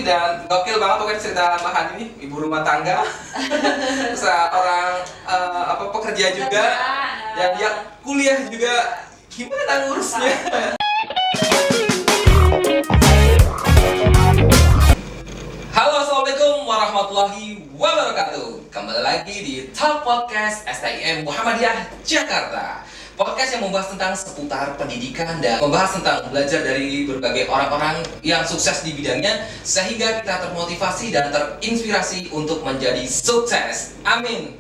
dan gokil banget pokoknya cerita Mbak Hani ini, ibu rumah tangga, seorang pekerja juga, dan dia kuliah juga. Gimana ngurusnya? Halo, assalamualaikum warahmatullahi wabarakatuh. Kembali lagi di Talk Podcast STIM Muhammadiyah Jakarta. Podcast yang membahas tentang seputar pendidikan dan membahas tentang belajar dari berbagai orang-orang yang sukses di bidangnya sehingga kita termotivasi dan terinspirasi untuk menjadi sukses. Amin.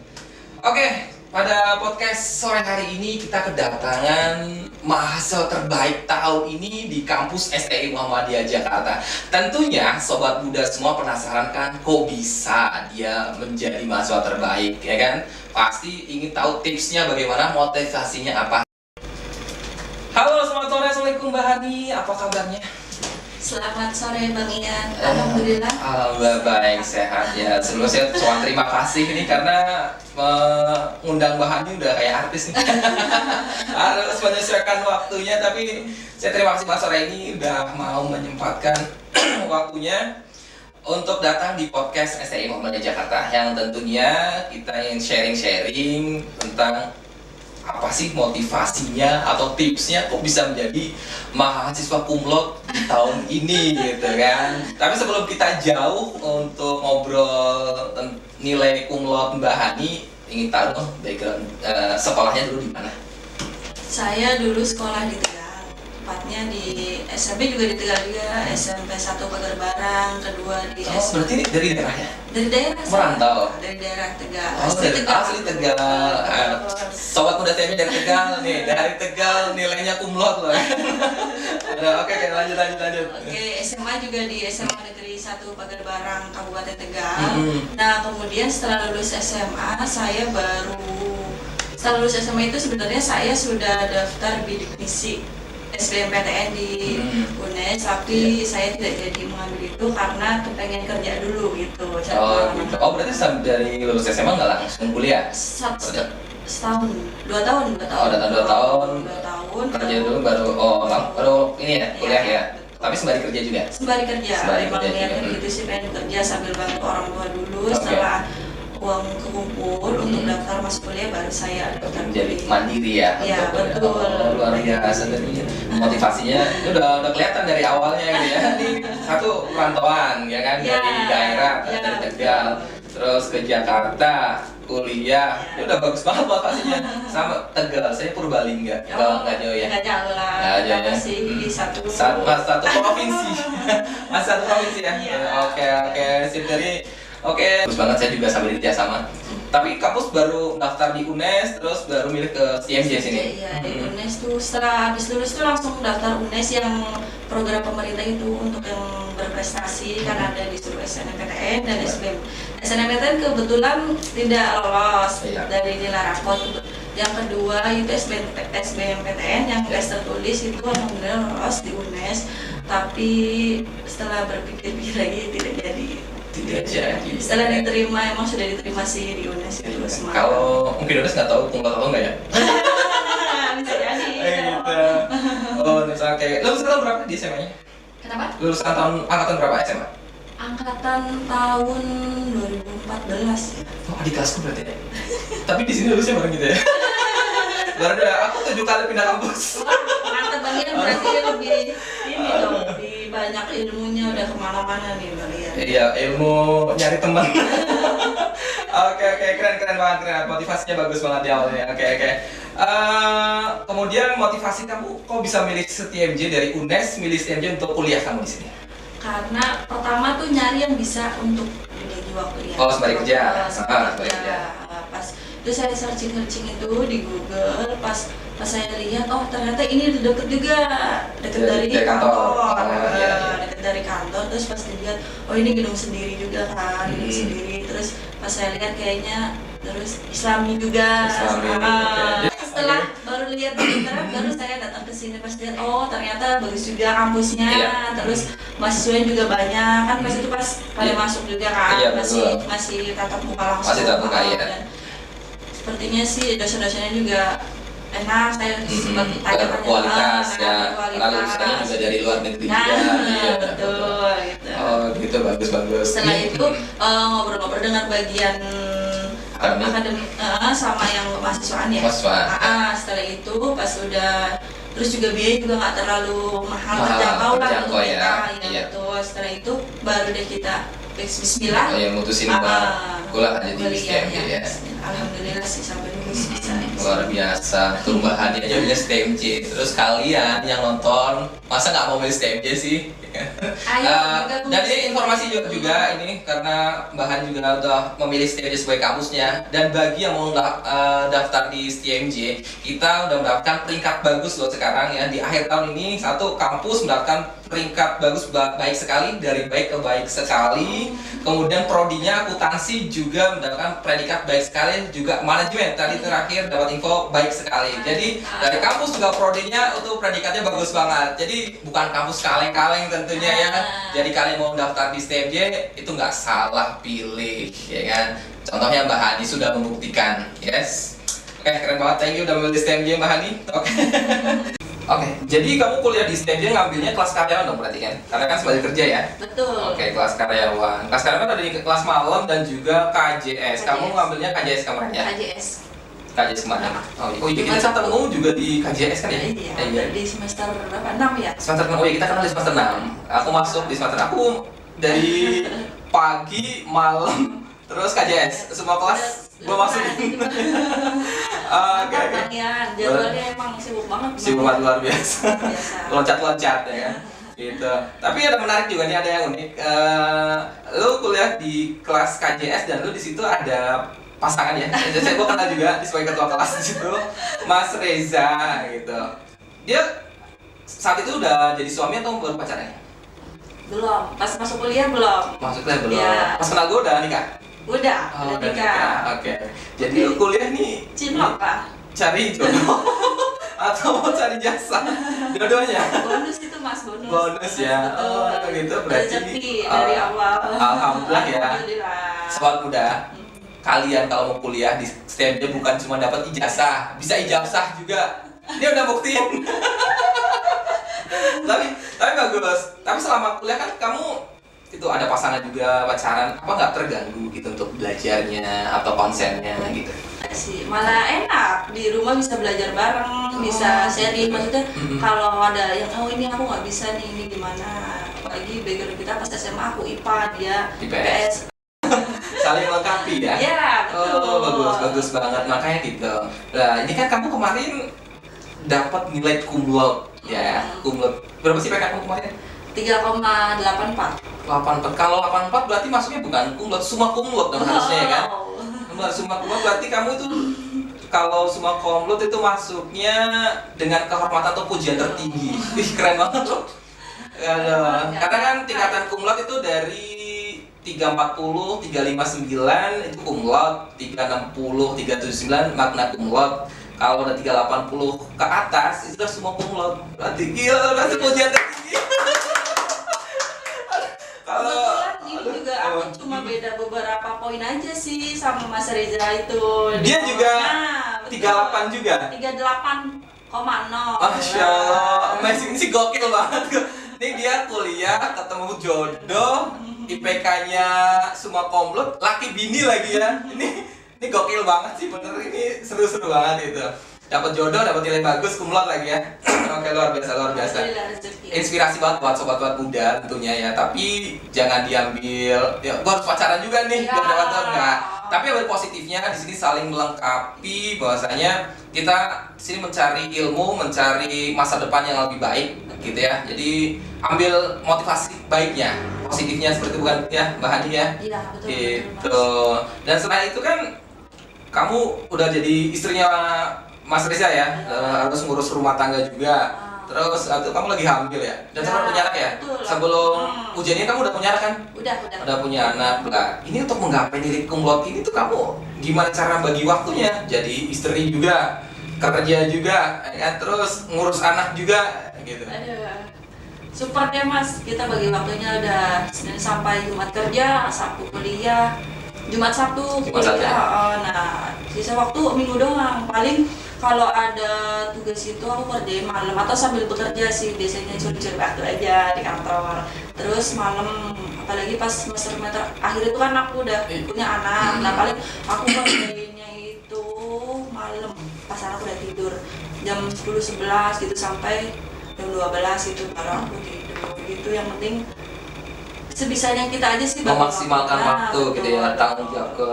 Oke, pada podcast sore hari ini kita kedatangan mahasiswa terbaik tahun ini di kampus STI Muhammadiyah Jakarta. Tentunya sobat muda semua penasaran kan, kok bisa dia menjadi mahasiswa terbaik, ya kan? Pasti ingin tahu tipsnya bagaimana, motivasinya apa. Halo, selamat sore. Assalamualaikum Mbak Hani, apa kabarnya? Selamat sore Bang Ian, Alhamdulillah. Alhamdulillah baik, sehat ya. Sebelumnya saya cuma terima kasih nih karena mengundang Mbak Hani udah kayak artis nih. Harus menyesuaikan waktunya, tapi saya terima kasih Mbak sore ini udah mau menyempatkan waktunya untuk datang di podcast STI Muhammadiyah Jakarta yang tentunya kita ingin sharing-sharing tentang apa sih motivasinya atau tipsnya kok bisa menjadi mahasiswa kumlot di tahun ini gitu kan. Tapi sebelum kita jauh untuk ngobrol nilai kumlot Mbak Hani, ingin tahu dong background sekolahnya dulu di mana? Saya dulu sekolah di Tegal, tepatnya di SMP juga di Tegal juga, SMP 1 Pagar Barang, kedua di Berarti ini dari daerahnya? dari daerah Merantau? Dari daerah Tegal. Asli Tegal. Sobat muda TMI dari Tegal nih, dari Tegal nilainya kumlot loh. Oke, lanjut. Oke, SMA juga di SMA Negeri 1 Pagar Barang, Kabupaten Tegal. Nah, kemudian setelah lulus SMA, setelah lulus SMA itu sebenarnya saya sudah daftar bidik misi SBMPTN di UNES, tapi saya tidak jadi mengambil itu karena kepengen kerja dulu gitu. Oh, berarti dari lulus SMA nggak langsung kuliah? Setahun, 2 tahun. Oh, udah 2 tahun. 2 tahun. Kerja dulu baru ini ya, kuliah ya. Tapi sembari kerja juga? Sembari kerja, emang niatnya begitu sih, pengen kerja sambil bantu orang tua dulu. Setelah uang kekumpul untuk daftar masuk kuliah baru saya daftar jadi mandiri ya? Iya, betul. Luar biasa dari motivasinya udah kelihatan dari awalnya gitu ya. Ini satu perantauan ya kan, dari daerah, dari Tegal, terus ke Jakarta kuliah, ya udah bagus banget motivasinya. Sama Tegal, saya Purbalingga, nggak jauh ya? Nggak jauh lah, ya. masih di satu provinsi. Mas satu provinsi ya? Oke, sip dari. Oke, bagus banget, saya juga sambil kerja sama. Tapi kampus baru daftar di UNES, terus baru milih ke CMJ sini? Iya, di UNES tuh setelah habis lulus tuh langsung daftar UNES yang program pemerintah itu untuk yang berprestasi, kan ada disuruh SNMPTN dan SBM. SNMPTN kebetulan tidak lolos dari nilai rapot. Yang kedua itu SBMPTN yang tes tertulis itu alhamdulillah lolos di UNES, tapi setelah berpikir lagi tidak jadi. Setelah diterima, emang sudah diterima sih di UNES itu semua. Kalau mungkin UNES nggak tahu kumlot atau nggak ya? Bisa jadi. Gitu. Oh, misalnya kayak lulusan tahun berapa di SMA-nya? Kenapa? Lulusan angkatan berapa SMA? Angkatan tahun 2014 ya. Oh, adik kelasku berarti ya. Tapi di sini lulusnya bareng gitu ya. Baru aku 7 kali pindah kampus. Mantap banget, berarti lebih ini dong, lebih banyak ilmunya, udah kemana-mana nih Bang Ian. Iya, ilmu nyari teman. Oke, keren banget. Motivasinya bagus banget di awalnya. Oke. Kemudian motivasi kamu kok bisa milih STIMJ dari UNES, milih STIMJ untuk kuliah kamu di sini? Karena pertama tuh nyari yang bisa untuk di waktu ya. Oh, sembari kerja. Pas itu saya searching itu di Google, pas saya lihat ternyata ini deket juga, deket dari kantor. Deket dari kantor, terus pas dilihat ini gedung sendiri juga kan, terus pas saya lihat kayaknya terus Islami juga. Setelah baru lihat di internet, baru saya datang ke sini, pas lihat ternyata bagus juga kampusnya, terus mahasiswanya juga banyak kan, pas itu pada masuk juga kan, masih tatap muka langsung. Masih tatap muka ya. Sepertinya sih dosen-dosennya juga enak, saya sempat tanya-tanya kualitas ya, karena kualitas. lulusannya juga dari luar negeri Nah, juga. Iya, betul gitu. Oh gitu, bagus. Setelah itu ngobrol-ngobrol dengan bagian akademik sama yang mahasiswaan ya. Setelah itu pas udah terus juga biaya juga nggak terlalu mahal, terjangkau lah untuk kita ya. Betul. Setelah itu baru deh kita Bismillah. Ya mutusin kuliah jadi di STMJ ya. Alhamdulillah sih sampai lulus bisa. Luar biasa, turbahannya aja milih STMJ. Terus kalian yang nonton, masa nggak mau milih STMJ sih? Dan ini informasi juga ini karena Mbak Han juga udah memilih STMJ sebagai kampusnya. Dan bagi yang mau daftar di STMJ, kita udah mendapatkan peringkat bagus loh sekarang ya. Di akhir tahun ini satu kampus mendapatkan peringkat bagus, baik sekali, dari baik ke baik sekali. Kemudian prodinya akuntansi juga mendapatkan predikat baik sekali, juga manajemen tadi terakhir dapat info baik sekali. Jadi dari kampus juga prodinya untuk predikatnya bagus banget. Jadi bukan kampus kaleng-kaleng tentunya ya. Jadi kalian mau daftar di STMJ itu nggak salah pilih ya kan. Contohnya Mbak Hani sudah membuktikan. Yes. Oke, keren banget. Thank you udah memilih STMJ Mbak Hani. Oke. Oke, jadi kamu kuliah di STMJ ngambilnya kelas karyawan dong berarti kan? Karena kan sebagai kerja ya? Betul. Oke, kelas karyawan. Kelas karyawan ada di kelas malam dan juga KJS. Kamu ngambilnya KJS kemarin ya? KJS kemarin. Oh iya, kita ketemu juga di KJS kan ya? Iya, di semester berapa? 6 ya? Semester 6, oh iya kita kenal di semester 6. Aku masuk di semester 6. Aku dari pagi, malam, terus KJS. Semua kelas gue masukin. Oke. Jadwalnya emang sibuk banget. Sibuk banget, luar biasa. Loncat-loncat ya kan. Gitu. Tapi ada menarik juga nih, ada yang unik. Lu kuliah di kelas KJS dan lu di situ ada pasangan ya. Jadi gue kenal juga sebagai ketua kelas di situ, Mas Reza gitu. Dia saat itu udah jadi suami atau baru pacaran? Belum. Pas masuk kuliah belum. Masuk kuliah belum. Ya. Pas kenal gue udah nikah. Udah nikah. Oke. Jadi lu kuliah nih cinlok lah. Cari jodoh atau mau cari jasa? Dua-duanya. Bonus itu Mas, bonus. Bonus ya. Oh, gitu berarti. Rezeki dari awal. Alhamdulillah ya. Alhamdulillah. Sobat muda, kalian kalau mau kuliah di STMJ bukan cuma dapat ijazah, bisa ijazah juga. Dia udah buktiin. tapi bagus. Tapi selama kuliah kan kamu itu ada pasangan juga, pacaran, apa nggak terganggu gitu untuk belajarnya atau konsennya gitu? Sih malah enak, di rumah bisa belajar bareng, bisa sharing. Maksudnya kalau ada yang ini aku nggak bisa nih, ini gimana, apalagi background kita pas SMA aku IPA, dia IPS. Saling melengkapi ya? Iya, betul. Oh, bagus banget, makanya gitu. Nah, ini kan kamu kemarin dapat nilai cum laude ya, cum laude. Berapa sih PK kamu kemarin? 3,84. 84. Kalau 84 berarti masuknya bukan cum laude, summa cum laude dong harusnya ya kan? Benar, summa cum laude berarti kamu itu kalau summa cum laude itu masuknya dengan kehormatan atau pujian tertinggi. Ih, keren banget loh. Karena kan tingkatan cum laude itu dari 340, 359 itu cum laude, 360, 379 magna cum laude. Kalau udah 380 ke atas itu udah semua cum laude. Berarti gila, udah pujian tertinggi. Kebetulan ini juga aku cuma beda beberapa poin aja sih sama Mas Reza itu. Dia juga 38 juga? 38,0. Masya Allah, amazing sih, gokil banget. Ini dia kuliah, ketemu jodoh, IPK-nya semua cum laude, laki bini lagi ya. Ini gokil banget sih, bener, ini seru-seru banget itu. Dapat jodoh, dapat nilai bagus, cum laude lagi ya. Oke, luar biasa. Inspirasi banget buat sobat-sobat muda tentunya ya. Tapi jangan diambil, ya gua harus pacaran juga nih, biar dapat enggak. Tapi yang positifnya di sini saling melengkapi, bahwasanya kita di sini mencari ilmu, mencari masa depan yang lebih baik gitu ya. Jadi ambil motivasi baiknya, positifnya seperti itu, bukan ya Mbak Hani ya? Iya, betul. Gitu. Dan selain itu kan kamu udah jadi istrinya Mas Reza ya, harus ngurus rumah tangga juga. Terus itu kamu lagi hamil ya? Dan sempat punya anak ya? Betul. Sebelum ujiannya kamu udah punya anak kan? Udah Punya anak. Nah, ini untuk menggapai nilai cum laude ini tuh kamu gimana cara bagi waktunya? Jadi istri juga, kerja juga, ya, terus ngurus anak juga gitu. Aduh. Super deh Mas, kita bagi waktunya udah Senin sampai Jumat kerja, Sabtu kuliah, Jumat Sabtu kuliah. Nah, sisa waktu minggu doang. Paling kalau ada tugas itu aku kerjain malam atau sambil bekerja sih, biasanya curi-curi waktu aja di kantor. Terus malam, apalagi pas semester akhir itu kan aku udah punya anak, nah paling aku kerjainnya itu malam pas anak udah tidur jam 10-11 gitu sampai jam 12 itu baru aku tidur gitu. Yang penting sebisanya kita aja sih memaksimalkan waktu betul, gitu ya, tanggung jawab ke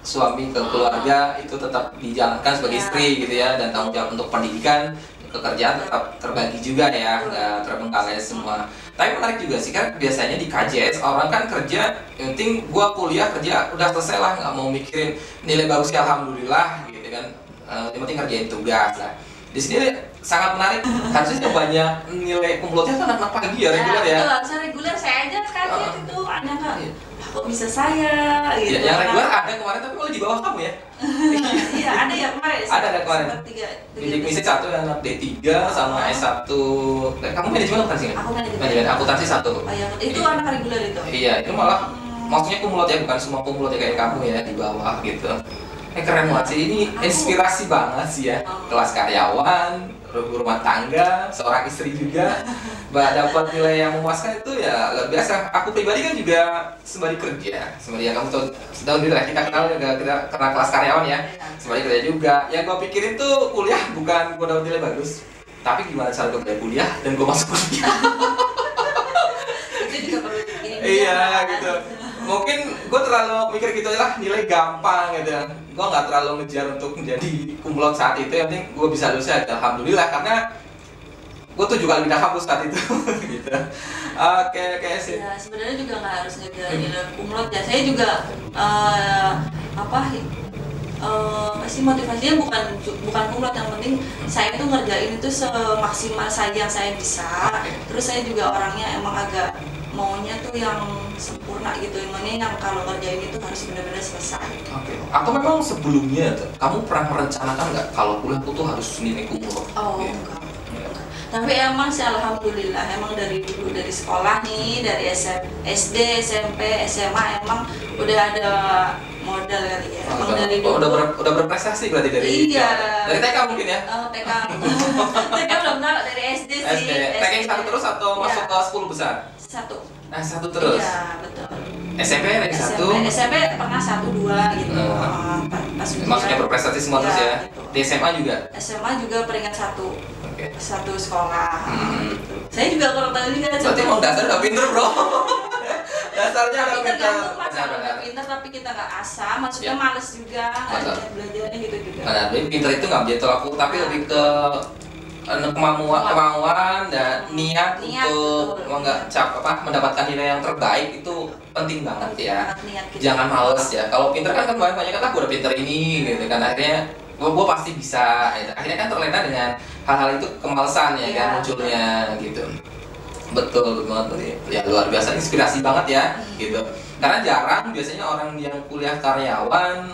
suami, ke keluarga itu tetap dijalankan sebagai istri gitu ya, dan tanggung jawab untuk pendidikan, pekerjaan tetap terbagi juga ya, nggak terbengkalai semua. Tapi menarik juga sih kan, biasanya di KJS orang kan kerja, yang penting gua kuliah kerja udah selesai lah, nggak mau mikirin nilai bagus ya alhamdulillah gitu kan, yang penting kerjain tugas lah. Di sini sangat menarik, harusnya banyak nilai kumlotnya kan anak pagi ya, reguler ya. Betul, harusnya reguler, saya aja kaget itu, ada nggak? Kok bisa saya gitu. Ya, yang reguler ada kemarin tapi malah di bawah kamu ya. Iya, ada ya kemarin. Ada kemarin. Bidik misi 1 anak D3 sama S1. Kamu manajemen akuntansi nggak? Aku Manajemen akuntansi 1. Oh iya, itu anak reguler itu. Iya, itu malah maksudnya kumlot ya, bukan semua kumlot ya kayak kamu ya di bawah gitu. Keren banget sih, ini inspirasi banget sih ya. Kelas karyawan, rumah tangga, seorang istri juga, dapat nilai yang memuaskan itu ya luar biasa. Aku pribadi kan juga sembari kerja, sembari ya kamu tahu lah kita kenal juga, kita karena kelas karyawan ya, sembari kerja juga. Yang gue pikirin tuh kuliah bukan gue dapat nilai bagus, tapi gimana cara gue belajar kuliah dan gue masuk kuliah. Itu juga perlu dipikirin. Iya gitu. Mungkin gue terlalu mikir gitu lah, nilai gampang gitu. Gue nggak terlalu ngejar untuk menjadi kumlot saat itu. Yang penting gue bisa lulus ya, alhamdulillah, karena gue 7 kali pindah kampus saat itu. Gitu. Oke sih. Ya sebenarnya juga nggak harus ngejar nilai kumlot ya. Saya juga pasti motivasinya bukan kumlot, yang penting saya tuh ngerjain itu semaksimal saya yang saya bisa. Terus saya juga orangnya emang agak maunya tuh yang sempurna gitu, emangnya yang kalau ngerjain itu harus benar-benar selesai. Oke. Atau memang sebelumnya tuh, kamu pernah merencanakan nggak kalau kuliah tuh harus nilai kumlot? Oh enggak. Tapi emang sih alhamdulillah, emang dari dulu dari sekolah nih, dari SD, SMP, SMA emang udah ada modal kali ya. Emang dari dulu. Udah berprestasi berarti dari dari TK mungkin ya? TK. TK belum tahu, dari SD sih. SD. TK yang 1 terus atau masuk ke 10 besar? 1. Nah, 1 terus. Iya, betul. SMP rank 1. SMP pernah 1-2 gitu. Pas Maksudnya berprestasi semua terus ya. Gitu. Di SMA juga. SMA juga peringkat 1. Oke. Satu sekolah. Gitu. Saya juga kurang tahu juga. Berarti emang dasar udah pinter, Bro. Dasarnya udah pinter. Tergantung pas udah pinter tapi kita nggak asam, maksudnya males juga, nggak niat belajarnya gitu juga. Nah, jadi pinter itu nggak menjadi tolak ukur, tapi lebih ke kemauan dan niat untuk mendapatkan nilai yang terbaik itu penting banget ya. Jangan males ya. Kalau pinter kan banyak kan gue udah pinter ini gitu kan, akhirnya gue pasti bisa. Akhirnya kan terlena dengan hal-hal itu, kemalesan ya kan munculnya gitu. Betul banget ya, luar biasa, inspirasi banget ya gitu. Karena jarang biasanya orang yang kuliah karyawan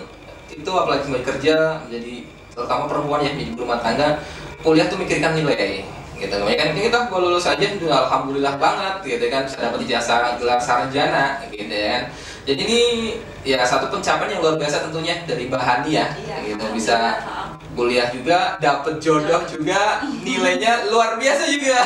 itu apalagi mau kerja, menjadi terutama perempuan ya di rumah tangga, kuliah tuh mikirkan nilai gitu. Makanya kan kita gua lulus aja udah alhamdulillah banget gitu kan, bisa dapat ijazah gelar sarjana gitu kan. Jadi ini ya satu pencapaian yang luar biasa tentunya dari Mbak Hani ya, gitu. Bisa kuliah juga, dapet jodoh juga, nilainya luar biasa juga.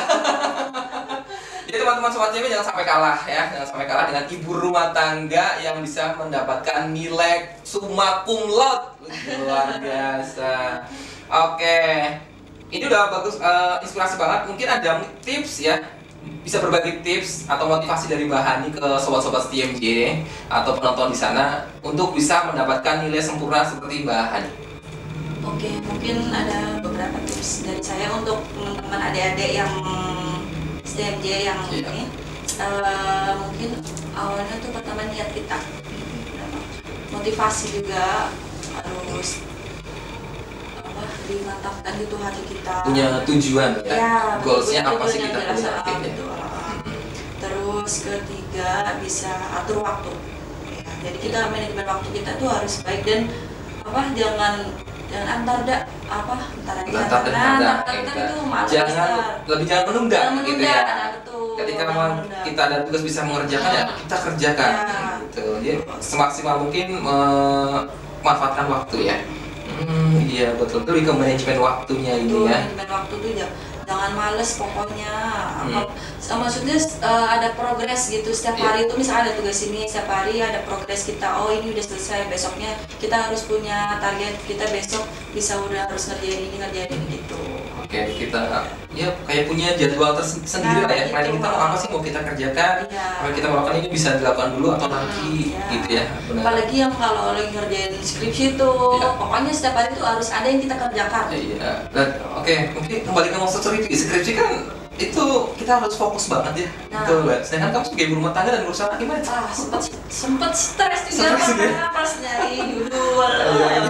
Jadi teman-teman sobat cewek jangan sampai kalah ya, jangan sampai kalah dengan ibu rumah tangga yang bisa mendapatkan nilai summa cum laude, luar biasa. Oke, ini udah bagus, inspirasi banget. Mungkin ada tips ya, bisa berbagi tips atau motivasi dari Mbak Hani ke sobat-sobat TMJ atau penonton di sana untuk bisa mendapatkan nilai sempurna seperti Mbak Hani. Oke, mungkin ada beberapa tips dari saya untuk teman-teman adik-adik yang STMJ yang ini. Mungkin awalnya tuh pertama niat kita, motivasi juga harus dimantapkan gitu hati kita. Punya tujuan ya, goalsnya apa sih yang kita jelas, punya? Terus ketiga bisa atur waktu. Ya, jadi kita manajemen waktu kita tuh harus baik dan jangan antar itu malas. Jangan menunda gitu ya. Betul. Ketika kita ada tugas bisa mengerjakan ya kita kerjakan gitu. Jadi semaksimal mungkin memanfaatkan waktu ya. Iya betul, itu lebih ke manajemen waktunya ini Betul, ya. manajemen waktu tuh jangan males pokoknya. Maksudnya ada progres gitu setiap Iya. hari itu, misalnya ada tugas ini setiap hari ada progres kita, oh ini udah selesai, besoknya kita harus punya target, kita besok bisa udah harus ngerjain ini gitu. Oke, kita ya kayak punya jadwal tersendiri Nah, lah ya. gitu, Planning kita mau apa sih mau kita kerjakan? Iya. Apa yang kita mau lakukan ini bisa dilakukan dulu atau nanti Iya. gitu ya. Benar. Apalagi yang kalau lagi ngerjain skripsi tuh, Iya. pokoknya setiap hari tuh harus ada yang kita kerjakan. Iya. Dan oke, mungkin kembali ke maksud skripsi kan itu kita harus fokus banget ya. Nah. Betul kan? Sedangkan kamu sebagai ibu rumah tangga dan berusaha gimana? Sempet stres juga Stres juga. pas nyari judul. Iya.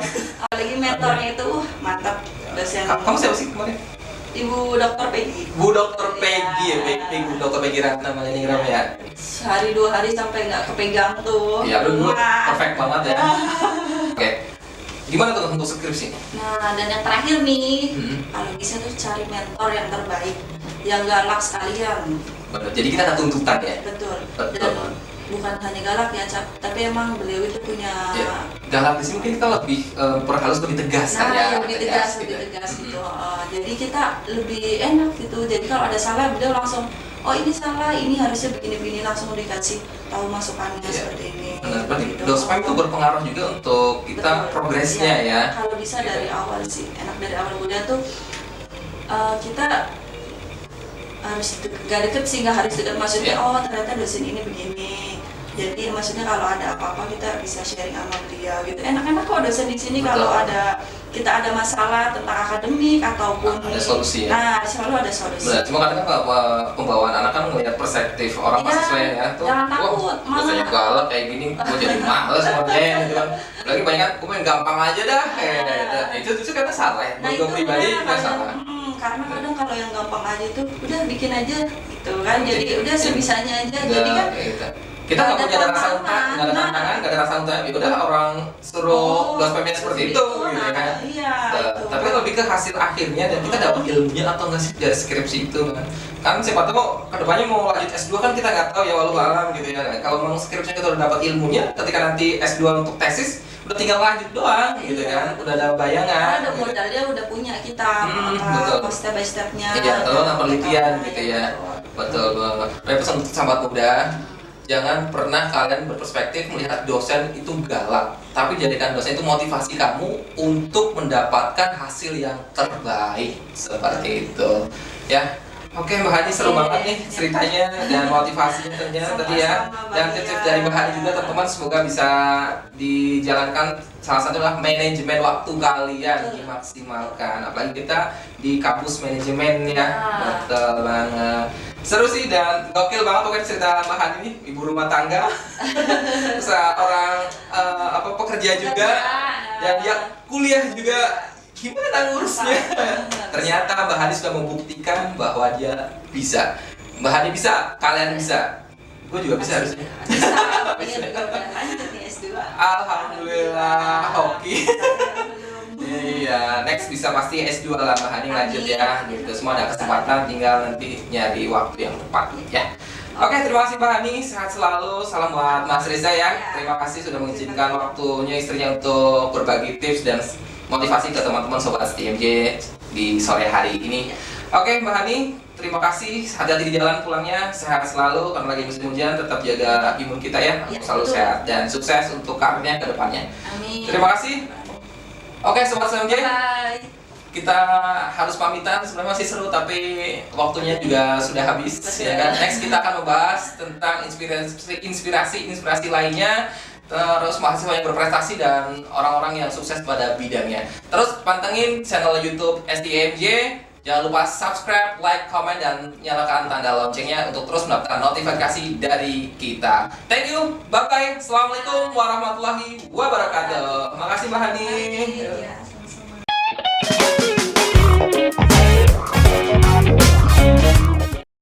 Apalagi mentornya itu mantap, dosen. Kamu siapa sih kemarin? Ibu Dokter Peggy. Bu Dokter Peggy ya, Iya. Bu Dokter Peggy Ratna Maningrum ya. Sehari 2 hari sampai nggak kepegang tuh. Iya, lu Wah. perfect banget ya. Oke. Gimana tuh untuk skripsi? Nah, dan yang terakhir nih, Hmm. kalau bisa tuh cari mentor yang terbaik, yang galak sekalian. Benar. Jadi kita ada tuntutan ya. Betul. Betul. Dan bukan hanya galak ya, tapi emang beliau itu punya Ya, galak di sini mungkin kita lebih harus lebih tegas kan ya. lebih tegas gitu. Jadi kita lebih enak gitu. Jadi kalau ada salah beliau langsung, oh ini salah, ini harusnya begini-begini, langsung dikasih tahu masukannya Iya. seperti ini. Benar, berarti Gitu. dospem itu berpengaruh juga untuk kita Betul. progresnya Iya. ya. Kalau bisa Gitu. dari awal sih, enak dari awal muda tuh kita harus gak deket sih, nggak harus deket, maksudnya Iya. oh ternyata dosen ini begini. Jadi maksudnya kalau ada apa-apa kita bisa sharing sama beliau gitu. Enak-enak kok dosen di sini. Betul. Kalau kita ada masalah tentang akademik ataupun Ada solusi ya? Nah, selalu ada solusi. Benar, cuma kadang kan pembawaan anak kan melihat perspektif orang Iya, mahasiswa ya tuh. jangan Wah, takut, dosennya malah. galak kayak gini, gue jadi males ngerjain gitu kan. Lagi banyak kan, gue main gampang aja dah kayak gitu. Itu karena salah ya. Nah, Gue itu pribadi benar, juga salah. karena kadang kalau yang gampang aja itu udah bikin aja gitu kan. Jadi Iya. udah sebisanya aja. Udah, Jadi kan kayak gitu. Kita nggak punya ada rasa tantangan. nggak ada tantangan, nggak ada rasa untung. Ya udah orang suruh dospemnya seperti itu, gitu kan. Iya, itu. Tapi kan lebih ke hasil akhirnya dan kita dapat ilmunya atau nggak sih dari skripsi itu kan. Kan siapa tahu kedepannya mau lanjut S2 kan kita nggak tahu ya walau alam gitu ya. Kalau memang skripsinya kita udah dapat ilmunya, ketika nanti S2 untuk tesis udah tinggal lanjut doang gitu kan. Udah ada bayangan. Karena ada gitu. modalnya udah punya kita, betul. step by stepnya. Iya, kalau penelitian gitu ya. Betul. Betul banget. Tapi pesan untuk sahabat muda, jangan pernah kalian berperspektif melihat dosen itu galak, tapi jadikan dosen itu motivasi kamu untuk mendapatkan hasil yang terbaik seperti itu. Ya, oke Mbak Hani seru banget nih ceritanya dan motivasinya ternyata tadi ya. Dan tips dari Mbak Hani juga teman-teman semoga bisa dijalankan. Salah satu adalah manajemen waktu kalian dimaksimalkan. Apalagi kita di kampus manajemen ya, betul banget. Seru sih dan gokil banget pokoknya cerita Mbak Hani ini, ibu rumah tangga, seorang pekerja juga, dan dia kuliah juga. Gimana ngurusnya? Ternyata Mbak Hani sudah membuktikan bahwa dia bisa. Mbak Hani bisa, kalian bisa. Gue juga bisa harusnya. Bisa, lanjut nih S2. Alhamdulillah, hoki. Iya, next bisa pasti S2 lah Mbak Hani lanjut ya. Gitu, semua ada kesempatan, tinggal nanti nyari waktu yang tepat ya. Oke, terima kasih Mbak Hani, sehat selalu. Salam buat Mas Reza ya. Terima kasih sudah mengizinkan waktunya istrinya untuk berbagi tips dan motivasi ke teman-teman sobat STMJ di sore hari ini. Oke Mbak Hani, terima kasih. Hati-hati di jalan pulangnya, sehat selalu. Karena lagi musim hujan, tetap jaga imun kita ya. Ya, Selalu betul. sehat dan sukses untuk karirnya ke depannya. Amin. Terima kasih. Oke sobat STMJ, Bye. kita harus pamitan. Sebenarnya masih seru tapi waktunya juga sudah habis. Betul. Ya kan? Next kita akan membahas tentang inspirasi lainnya. Terus mahasiswa yang berprestasi dan orang-orang yang sukses pada bidangnya. Terus pantengin channel YouTube STMJ. Jangan lupa subscribe, like, comment, dan nyalakan tanda loncengnya untuk terus mendapatkan notifikasi dari kita. Thank you, bye-bye. Assalamualaikum warahmatullahi wabarakatuh. Makasih Mbak Hani. Iya.